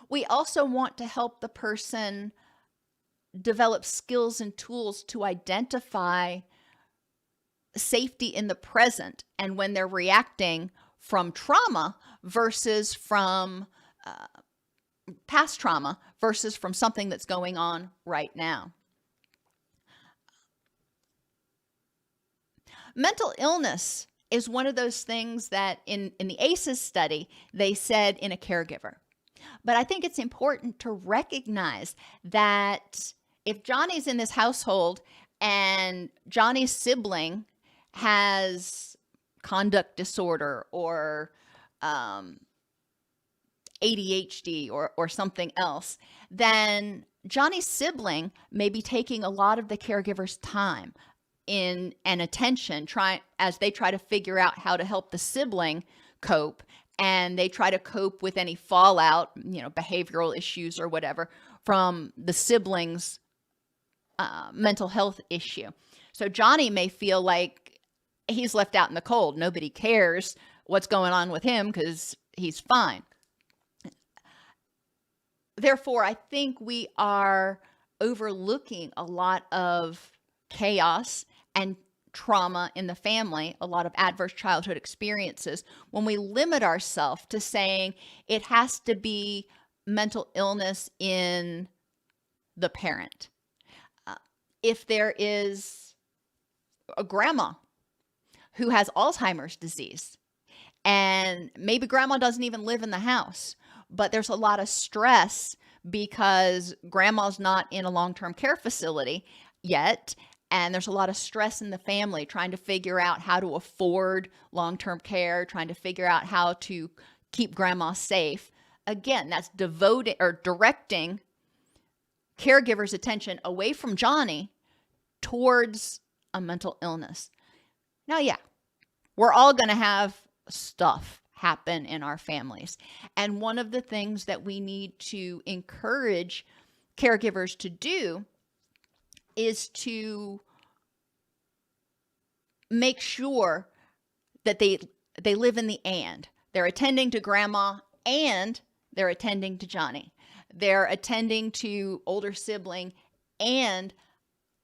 We also want to help the person develop skills and tools to identify safety in the present and when they're reacting from trauma versus from past trauma versus from something that's going on right now. Mental illness is one of those things that in the ACES study, they said in a caregiver. But I think it's important to recognize that if Johnny's in this household and Johnny's sibling has conduct disorder or ADHD or something else, then Johnny's sibling may be taking a lot of the caregiver's time and attention as they try to figure out how to help the sibling cope, and they try to cope with any fallout, behavioral issues or whatever from the sibling's mental health issue. So Johnny may feel like he's left out in the cold. Nobody cares what's going on with him because he's fine. Therefore, I think we are overlooking a lot of chaos and trauma in the family, a lot of adverse childhood experiences, when we limit ourselves to saying it has to be mental illness in the parent. If there is a grandma who has Alzheimer's disease, and maybe grandma doesn't even live in the house, but there's a lot of stress because grandma's not in a long-term care facility yet, and there's a lot of stress in the family trying to figure out how to afford long-term care, trying to figure out how to keep grandma safe. Again, that's directing caregivers' attention away from Johnny towards a mental illness. Now, yeah, we're all going to have stuff happen in our families. And one of the things that we need to encourage caregivers to do is to make sure that they live in the and. They're attending to grandma and they're attending to Johnny. They're attending to older sibling and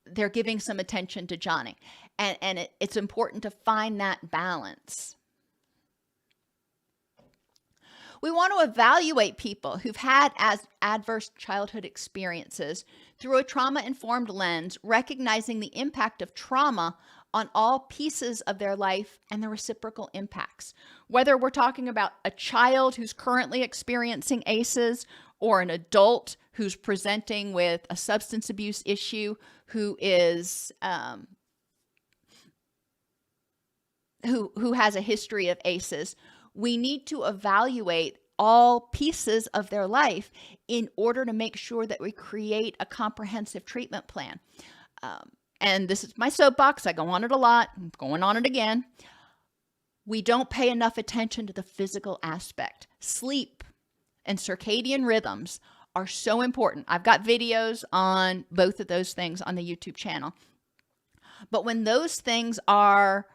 they're giving some attention to Johnny. And it's important to find that balance. We want to evaluate people who've had adverse childhood experiences through a trauma-informed lens, recognizing the impact of trauma on all pieces of their life and the reciprocal impacts. Whether we're talking about a child who's currently experiencing ACEs or an adult who's presenting with a substance abuse issue who is who has a history of ACEs, we need to evaluate all pieces of their life in order to make sure that we create a comprehensive treatment plan. And this is my soapbox. I go on it a lot. I'm going on it again. We don't pay enough attention to the physical aspect. Sleep and circadian rhythms are so important. I've got videos on both of those things on the YouTube channel. But when those things are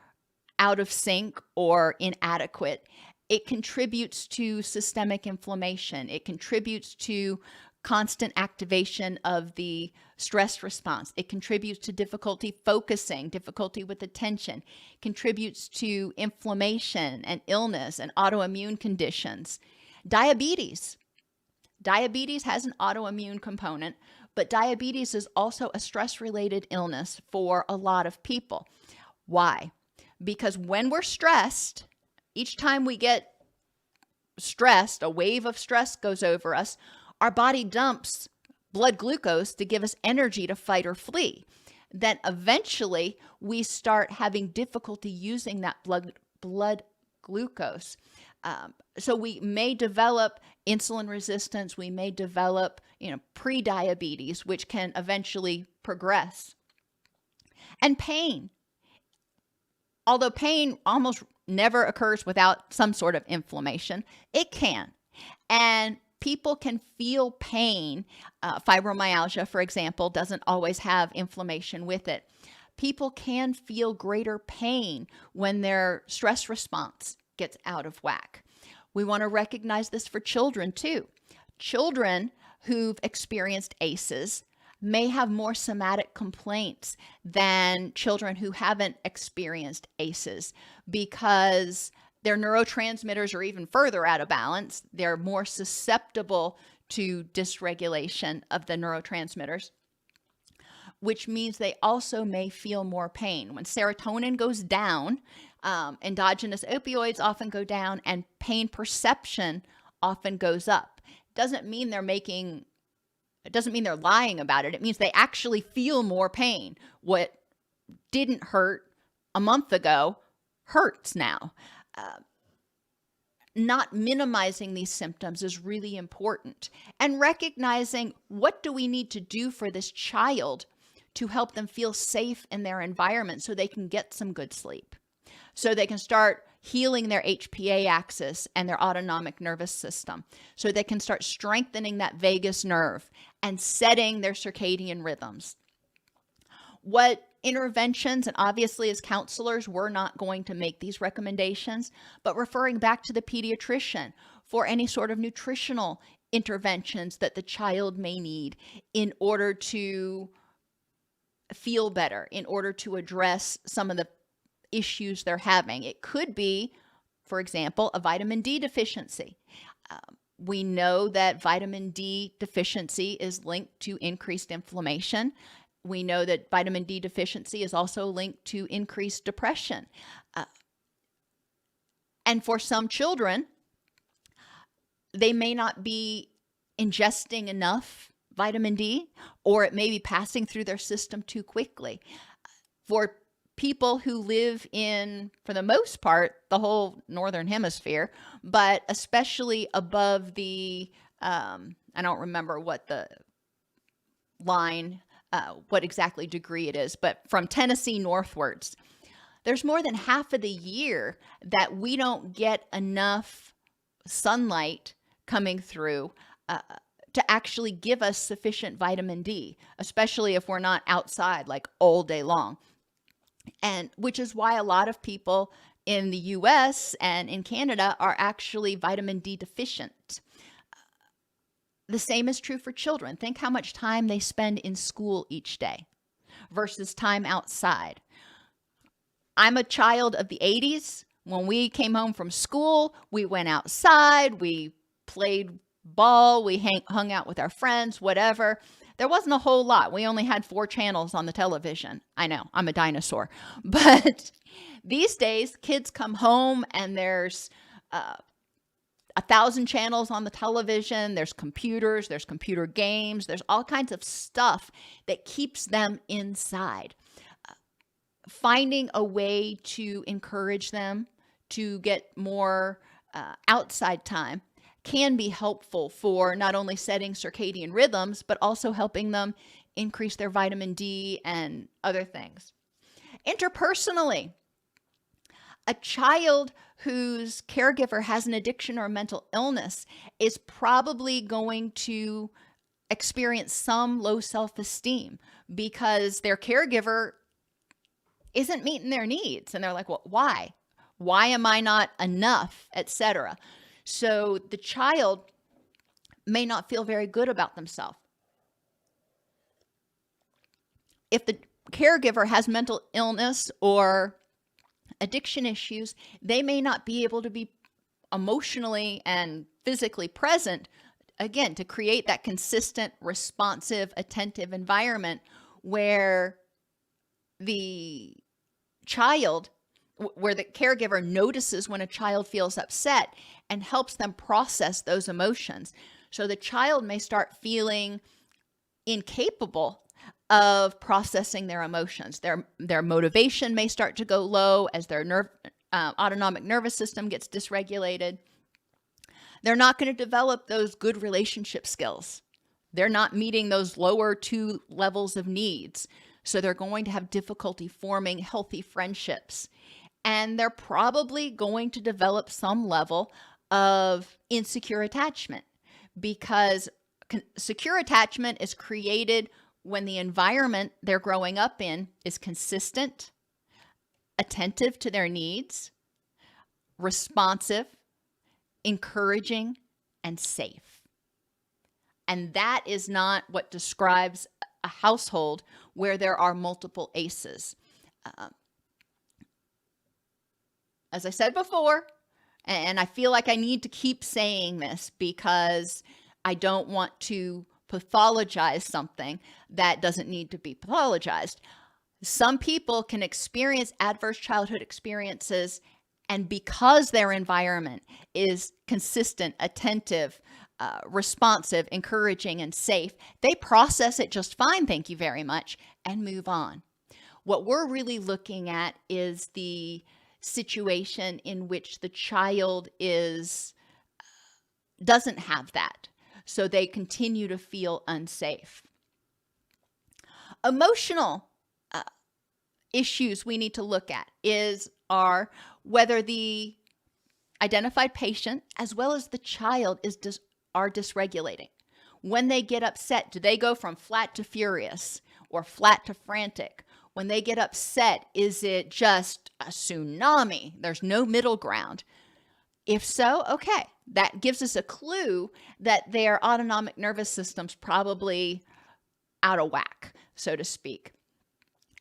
out of sync or inadequate, it contributes to systemic inflammation. It contributes to constant activation of the stress response. It contributes to difficulty focusing, difficulty with attention, contributes to inflammation and illness and autoimmune conditions. Diabetes. Diabetes has an autoimmune component, but diabetes is also a stress-related illness for a lot of people. Why? Because when we're stressed, each time we get stressed, a wave of stress goes over us, our body dumps blood glucose to give us energy to fight or flee. Then eventually we start having difficulty using that blood glucose. So we may develop insulin resistance. We may develop, pre-diabetes, which can eventually progress. And pain. Although pain almost never occurs without some sort of inflammation, it can. And people can feel pain. Fibromyalgia, for example, doesn't always have inflammation with it. People can feel greater pain when their stress response gets out of whack. We want to recognize this for children too. Children who've experienced ACEs may have more somatic complaints than children who haven't experienced ACEs because their neurotransmitters are even further out of balance. They're more susceptible to dysregulation of the neurotransmitters, which means they also may feel more pain. When serotonin goes down, endogenous opioids often go down, and pain perception often goes up. It doesn't mean they're lying about it. It means they actually feel more pain. What didn't hurt a month ago hurts now. Not minimizing these symptoms is really important, and recognizing what do we need to do for this child to help them feel safe in their environment so they can get some good sleep, so they can start healing their HPA axis and their autonomic nervous system, so they can start strengthening that vagus nerve and setting their circadian rhythms. What interventions, and obviously as counselors, we're not going to make these recommendations, but referring back to the pediatrician for any sort of nutritional interventions that the child may need in order to feel better, in order to address some of the issues they're having. It could be, for example, a vitamin D deficiency. We know that vitamin D deficiency is linked to increased inflammation. We know that vitamin D deficiency is also linked to increased depression. And for some children, they may not be ingesting enough vitamin D, or it may be passing through their system too quickly. For people who live in, for the most part, the whole northern hemisphere, but especially above the, I don't remember what the line, what exactly degree it is, but from Tennessee northwards, there's more than half of the year that we don't get enough sunlight coming through to actually give us sufficient vitamin D, especially if we're not outside like all day long. And which is why a lot of people in the US and in Canada are actually vitamin D deficient. The same is true for children. Think how much time they spend in school each day versus time outside. I'm a child of the 80s. When we came home from school, we went outside, we played ball, we hung out with our friends, whatever. There wasn't a whole lot. We only had 4 channels on the television. I know, I'm a dinosaur. But these days, kids come home and there's 1,000 channels on the television. There's computers, there's computer games, there's all kinds of stuff that keeps them inside. Finding a way to encourage them to get more outside time can be helpful for not only setting circadian rhythms, but also helping them increase their vitamin D and other things. Interpersonally, a child whose caregiver has an addiction or a mental illness is probably going to experience some low self-esteem because their caregiver isn't meeting their needs. And they're like, well, why? Why am I not enough, etc.? So the child may not feel very good about themselves. If the caregiver has mental illness or addiction issues, they may not be able to be emotionally and physically present, again, to create that consistent, responsive, attentive environment where the child, where the caregiver notices when a child feels upset and helps them process those emotions. So the child may start feeling incapable of processing their emotions. Their motivation may start to go low as their autonomic nervous system gets dysregulated. They're not going to develop those good relationship skills. They're not meeting those lower 2 levels of needs. So they're going to have difficulty forming healthy friendships. And they're probably going to develop some level of insecure attachment, because secure attachment is created when the environment they're growing up in is consistent, attentive to their needs, responsive, encouraging, and safe. And that is not what describes a household where there are multiple ACEs. As I said before, and I feel like I need to keep saying this because I don't want to pathologize something that doesn't need to be pathologized. Some people can experience adverse childhood experiences, and because their environment is consistent, attentive, responsive, encouraging, and safe, they process it just fine, thank you very much, and move on. What we're really looking at is the situation in which the child doesn't have that, so they continue to feel unsafe. Emotional issues we need to look at are whether the identified patient as well as the child are dysregulating. When they get upset, do they go from flat to furious or flat to frantic? When they get upset, is it just a tsunami? There's no middle ground. If so, okay, that gives us a clue that their autonomic nervous system's probably out of whack, so to speak.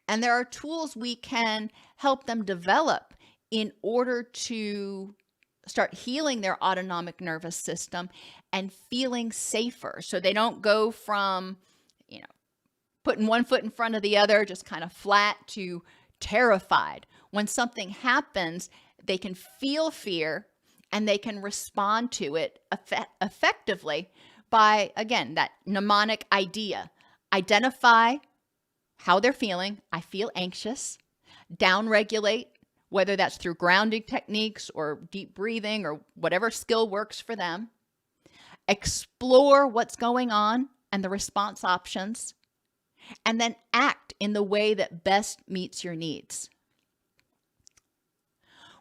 And there are tools we can help them develop in order to start healing their autonomic nervous system and feeling safer, so they don't go from, putting one foot in front of the other, just kind of flat, to terrified. When something happens, they can feel fear and they can respond to it effectively by, again, that mnemonic idea. Identify how they're feeling. I feel anxious. Downregulate, whether that's through grounding techniques or deep breathing or whatever skill works for them. Explore what's going on and the response options, and then act in the way that best meets your needs.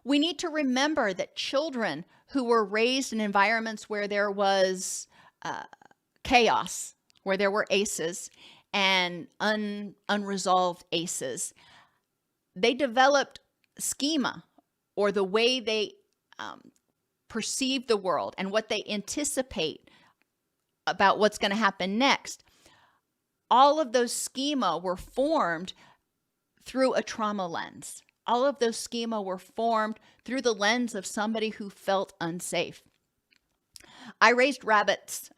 We need to remember that children who were raised in environments where there was chaos, where there were ACEs and unresolved ACEs, they developed schema, or the way they perceive the world and what they anticipate about what's going to happen next. All of those schema were formed through a trauma lens. All of those schema were formed through the lens of somebody who felt unsafe. I raised rabbits,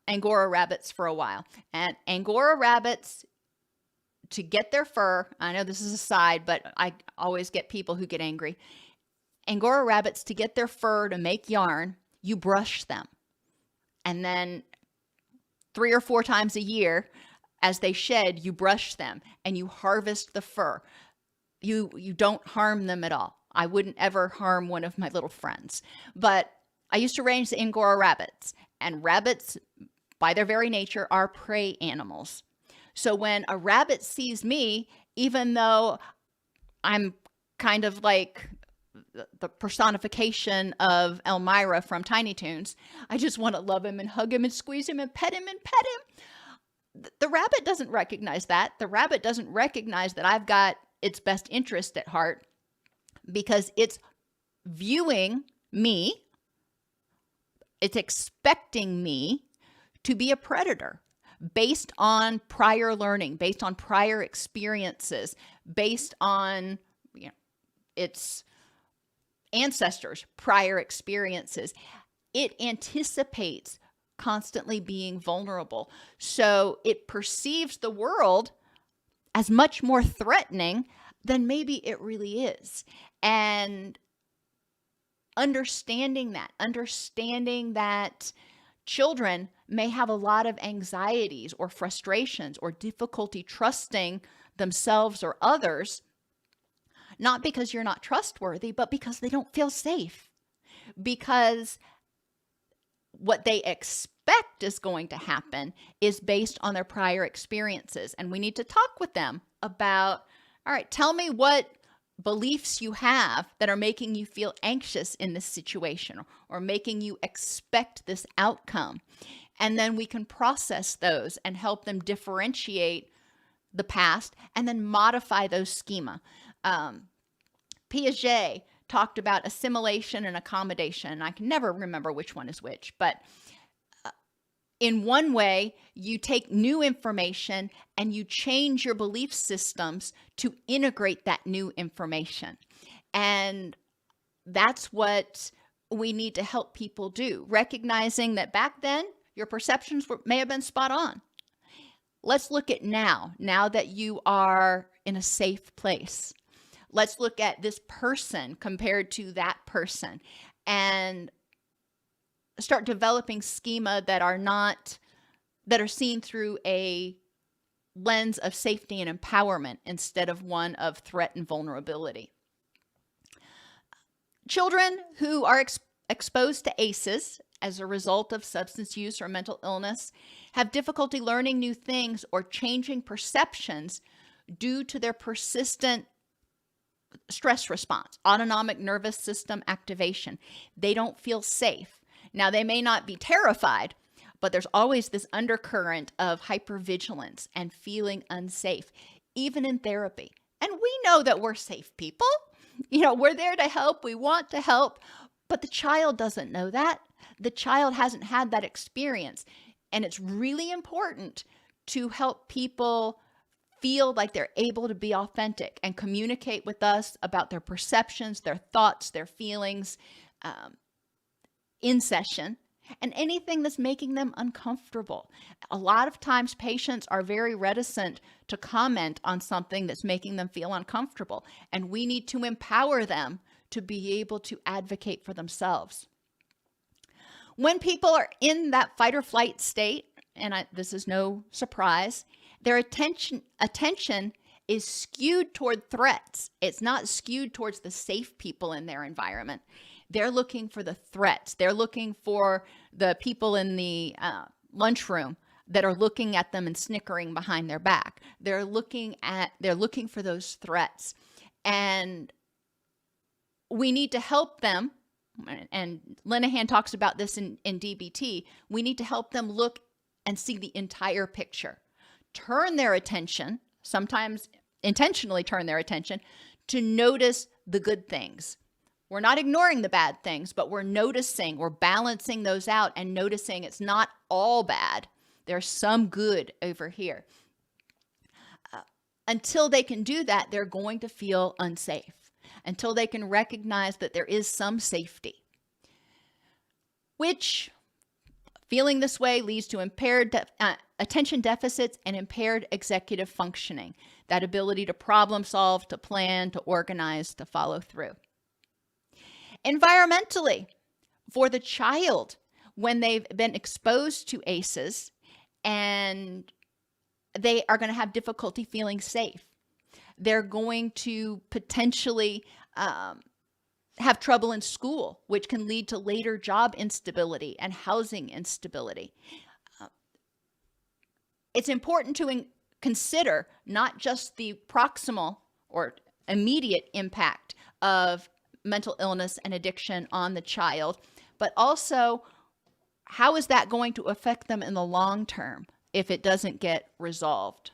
Angora rabbits, for a while. And Angora rabbits, to get their fur, I know this is a side, but I always get people who get angry. Angora rabbits, to get their fur to make yarn, you brush them. And then 3 or 4 times a year, as they shed, you brush them and you harvest the fur. You don't harm them at all. I wouldn't ever harm one of my little friends. But I used to raise the Angora rabbits, and rabbits, by their very nature, are prey animals. So when a rabbit sees me, even though I'm kind of like the personification of Elmira from Tiny Toons, I just want to love him and hug him and squeeze him and pet him and pet him. The rabbit doesn't recognize that. The rabbit doesn't recognize that I've got its best interest at heart, because it's viewing me, it's expecting me to be a predator based on prior learning, based on prior experiences, based on its ancestors' prior experiences. It anticipates constantly being vulnerable. So it perceives the world as much more threatening than maybe it really is. And understanding that children may have a lot of anxieties or frustrations or difficulty trusting themselves or others, not because you're not trustworthy, but because they don't feel safe. Because what they expect is going to happen is based on their prior experiences. And we need to talk with them about, all right, tell me what beliefs you have that are making you feel anxious in this situation or making you expect this outcome. And then we can process those and help them differentiate the past and then modify those schema. Piaget talked about assimilation and accommodation. I can never remember which one is which, but in one way, you take new information and you change your belief systems to integrate that new information. And that's what we need to help people do, recognizing that back then, your perceptions may have been spot on. Let's look at now that you are in a safe place. Let's look at this person compared to that person and start developing schema that are seen through a lens of safety and empowerment instead of one of threat and vulnerability. Children who are exposed to ACEs as a result of substance use or mental illness have difficulty learning new things or changing perceptions due to their persistent stress response, autonomic nervous system activation. They don't feel safe. Now, they may not be terrified, but there's always this undercurrent of hypervigilance and feeling unsafe, even in therapy. And we know that we're safe people. We're there to help. We want to help. But the child doesn't know that. The child hasn't had that experience. And it's really important to help people feel like they're able to be authentic and communicate with us about their perceptions, their thoughts, their feelings in session, and anything that's making them uncomfortable. A lot of times patients are very reticent to comment on something that's making them feel uncomfortable, and we need to empower them to be able to advocate for themselves. When people are in that fight or flight state, and this is no surprise, their attention is skewed toward threats. It's not skewed towards the safe people in their environment. They're looking for the threats. They're looking for the people in the lunchroom that are looking at them and snickering behind their back. They're looking for those threats. And we need to help them, and Linehan talks about this in DBT, we need to help them look and see the entire picture. Turn their attention, sometimes intentionally turn their attention, to notice the good things. We're not ignoring the bad things, but we're noticing, we're balancing those out and noticing it's not all bad. There's some good over here. Until they can do that, they're going to feel unsafe. Until they can recognize that there is some safety, which feeling this way leads to impaired attention deficits and impaired executive functioning, that ability to problem solve, to plan, to organize, to follow through. Environmentally, for the child, when they've been exposed to ACEs and they are going to have difficulty feeling safe, they're going to potentially have trouble in school, which can lead to later job instability and housing instability. It's important to consider not just the proximal or immediate impact of mental illness and addiction on the child, but also how is that going to affect them in the long term if it doesn't get resolved.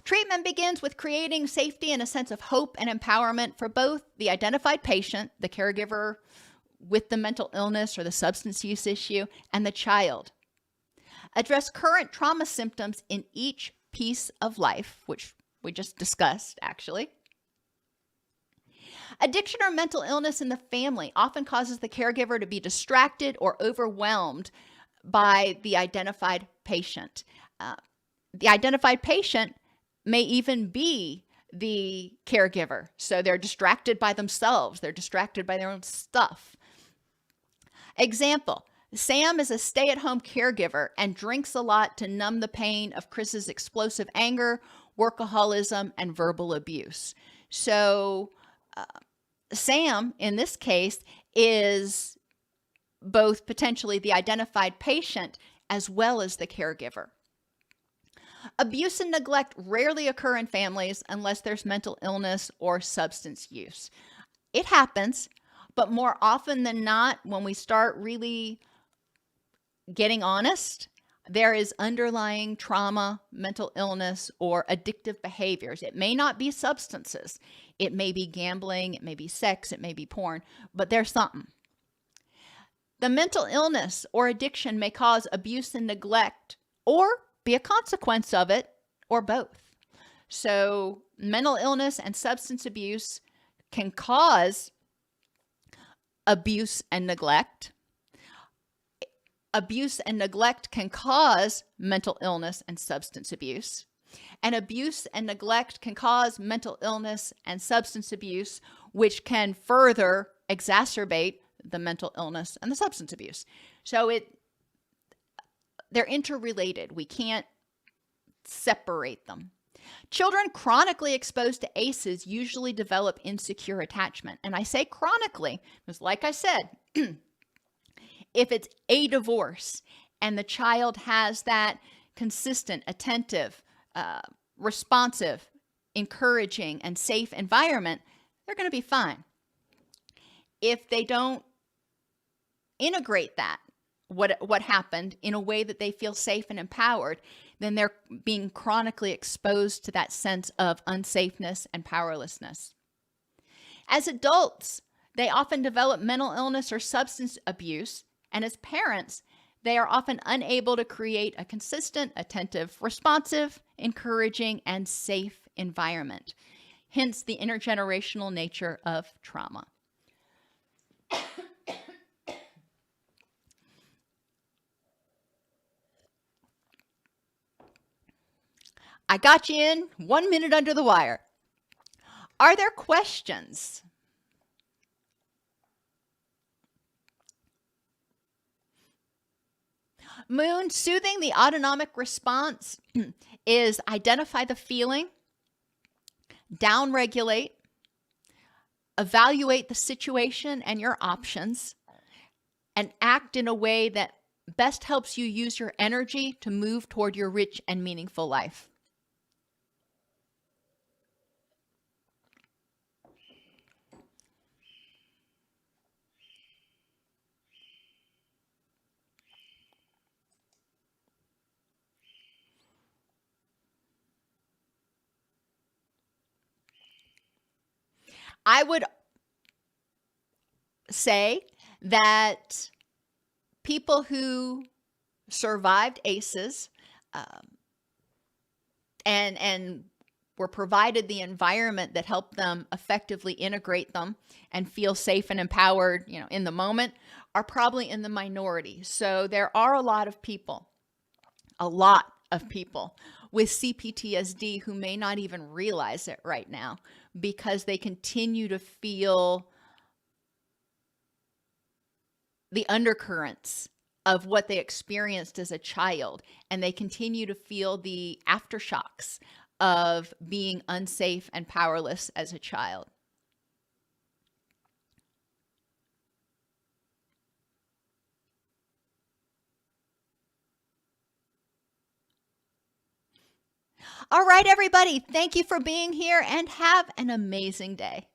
Treatment begins with creating safety and a sense of hope and empowerment for both the identified patient, the caregiver with the mental illness or the substance use issue, and the child. Address current trauma symptoms in each piece of life, which we just discussed actually. Addiction or mental illness in the family often causes the caregiver to be distracted or overwhelmed by the identified patient. The identified patient may even be the caregiver, so they're distracted by themselves, they're distracted by their own stuff. Example, Sam is a stay-at-home caregiver and drinks a lot to numb the pain of Chris's explosive anger, workaholism, and verbal abuse. So Sam, in this case, is both potentially the identified patient as well as the caregiver. Abuse and neglect rarely occur in families unless there's mental illness or substance use. It happens, but more often than not, when we start really getting honest, there is underlying trauma, mental illness, or addictive behaviors. It may not be substances. It may be gambling, it may be sex, it may be porn, but there's something. The mental illness or addiction may cause abuse and neglect or be a consequence of it, or both. So mental illness and substance abuse can cause abuse and neglect. Abuse and neglect can cause mental illness and substance abuse. And abuse and neglect can cause mental illness and substance abuse, which can further exacerbate the mental illness and the substance abuse. So they're interrelated. We can't separate them. Children chronically exposed to ACEs usually develop insecure attachment. And I say chronically because, like I said, if it's a divorce and the child has that consistent, attentive, responsive, encouraging, and safe environment, they're going to be fine. If they don't integrate that, what happened in a way that they feel safe and empowered, then they're being chronically exposed to that sense of unsafeness and powerlessness. As adults, they often develop mental illness or substance abuse, and as parents, they are often unable to create a consistent, attentive, responsive, encouraging, and safe environment. Hence the intergenerational nature of trauma. I got you in 1 minute under the wire. Are there questions? Moon, soothing the autonomic response is identify the feeling, downregulate, evaluate the situation and your options, and act in a way that best helps you use your energy to move toward your rich and meaningful life. I would say that people who survived ACEs and were provided the environment that helped them effectively integrate them and feel safe and empowered, in the moment, are probably in the minority. So there are a lot of people with CPTSD who may not even realize it right now because they continue to feel the undercurrents of what they experienced as a child, and they continue to feel the aftershocks of being unsafe and powerless as a child. All right, everybody, thank you for being here and have an amazing day.